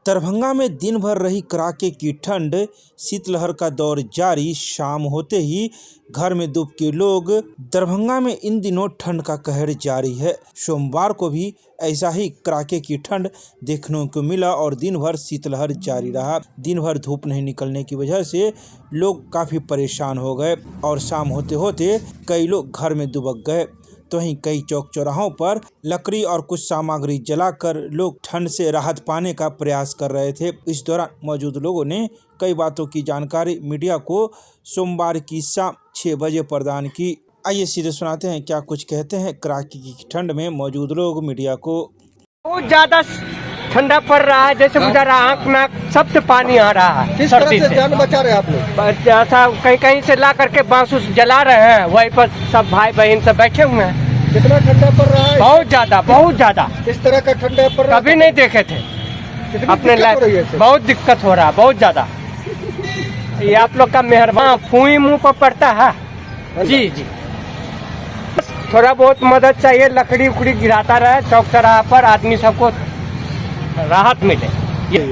दरभंगा में दिन भर रही कड़ाके की ठंड, शीतलहर का दौर जारी। शाम होते ही घर में दुब के लोग। दरभंगा में इन दिनों ठंड का कहर जारी है। सोमवार को भी ऐसा ही कड़ाके की ठंड देखने को मिला और दिन भर शीतलहर जारी रहा। दिन भर धूप नहीं निकलने की वजह से लोग काफ़ी परेशान हो गए और शाम होते होते कई लोग घर में दुबक गए। तो वहीं कई चौक चौराहों पर लकड़ी और कुछ सामग्री जलाकर लोग ठंड से राहत पाने का प्रयास कर रहे थे। इस दौरान मौजूद लोगों ने कई बातों की जानकारी मीडिया को सोमवार की शाम 6 बजे प्रदान की। आइए सीधे सुनाते हैं क्या कुछ कहते हैं कड़ाके की ठंड में मौजूद लोग मीडिया को। बहुत ज्यादा ठंडा पड़ रहा है, जैसे उधर आँख नाक सबसे पानी आ रहा है। किस तरह से जान बचा रहे हैं आप लोग? ऐसा कहीं कहीं से ला करके बांस जला रहे हैं, वहीं पर सब भाई बहन सब बैठे हुए हैं। कितना ठंडा पड़ रहा है? बहुत ज्यादा, बहुत ज्यादा। इस तरह का ठंडा पड़ रहा है कभी नहीं देखे थे अपने लाइफ। बहुत दिक्कत हो रहा है, बहुत ज्यादा। ये आप लोग का मेहरबान फूई मुंह पर पड़ता है। जी जी, थोड़ा बहुत मदद चाहिए, लकड़ी उकड़ी गिराता रहे चौक चौराहा पर, आदमी सबको राहत मिले।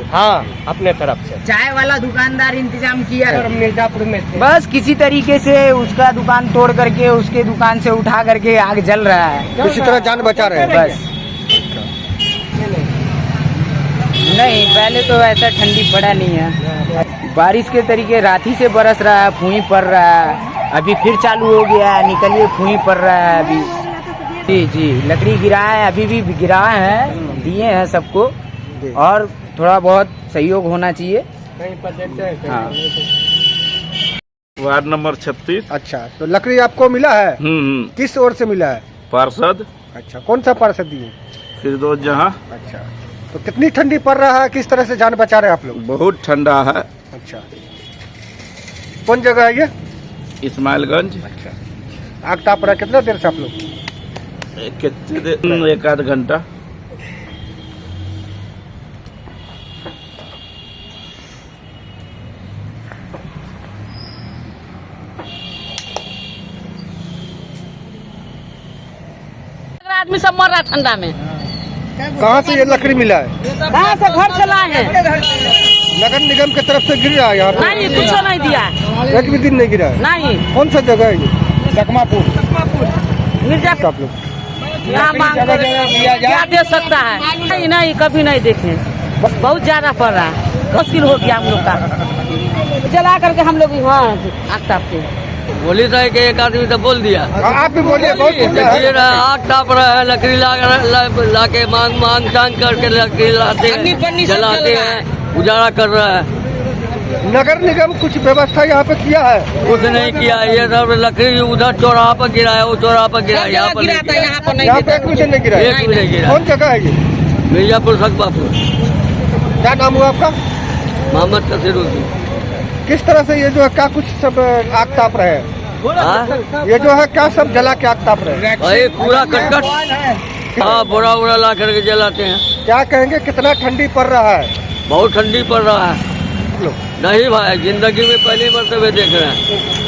हाँ, अपने तरफ से चाय वाला दुकानदार इंतजाम किया है मिर्जापुर में से। बस किसी तरीके से उसका दुकान तोड़ करके उसके दुकान से उठा करके आग जल रहा है। उसी तरह जान बचा रहे हैं बस नहीं, पहले तो ऐसा ठंडी पड़ा नहीं है। बारिश के तरीके रात ही से बरस रहा है, फूही पड़ रहा है, अभी फिर चालू हो गया है, निकलिए फूही पड़ रहा है अभी। जी जी, लकड़ी गिरा है, अभी भी गिरा है, दिए हैं सबको, और थोड़ा बहुत सहयोग होना चाहिए। हाँ। Ward number 36। अच्छा, तो लकड़ी आपको मिला है? किस ओर से मिला है? पार्षद। अच्छा, कौन सा पार्षद दिए? फिरदौस जहाँ। अच्छा, तो कितनी ठंडी पड़ रहा है, किस तरह से जान बचा रहे हैं आप लोग? बहुत ठंडा है। अच्छा, कौन जगह है ये? इस्माइलगंज। अच्छा, आग ताप रहा है, कितना देर से आप लोग? कितने देर? 1 आध घंटा। आदमी सब मर रहा है ठंडा में। कहाँ से ये लकड़ी मिला है? कहाँ से? घर से लाए हैं। नगर निगम की तरफ से गिर रहा है यहाँ पे? नहीं, कुछ नहीं दिया। एक भी दिन नहीं गिरा है? नहीं। कौन सा जगह है ये? चकमापुर। मिर्जापुर। आप लोग यहाँ मांग क्या दे सकता है? नहीं नहीं, कभी नहीं देखे। बहुत ज्यादा पड़ रहा है, मुश्किल हो गया हम लोग का। जला करके हम लोग यहाँ आग तापते हैं। बोली था कि एक आदमी तो बोल दिया। आप भी बोलिए। बहुत आग ताप रहा है, लकड़ी ला के मांग टांग करके लकड़ी लाते हैं, जलाते हैं, उजाला कर रहा है। नगर निगम कुछ व्यवस्था यहाँ पे किया है? कुछ नहीं किया, ये सब लकड़ी उधर चौराहा पर गिरा है, वो चौराहा पर गिरा है, यहाँ पर यहाँ पे एक भी नहीं गिरा है? एक भी नहीं गिरा। कौन जगह है ये? मिर्जापुर सकबापुर। क्या नाम हुआ आपका? मोहम्मद कसीरुद्दीन। किस तरह से ये जो है क्या कुछ सब आग ताप रहे हैं? ये जो है क्या सब जला के आग ताप रहे हैं? भाई पूरा कटकट। हाँ, बोरा वोरा ला करके जलाते हैं। क्या कहेंगे, कितना ठंडी पड़ रहा है? बहुत ठंडी पड़ रहा है। नहीं भाई, जिंदगी में पहली मरतबे देख रहे हैं।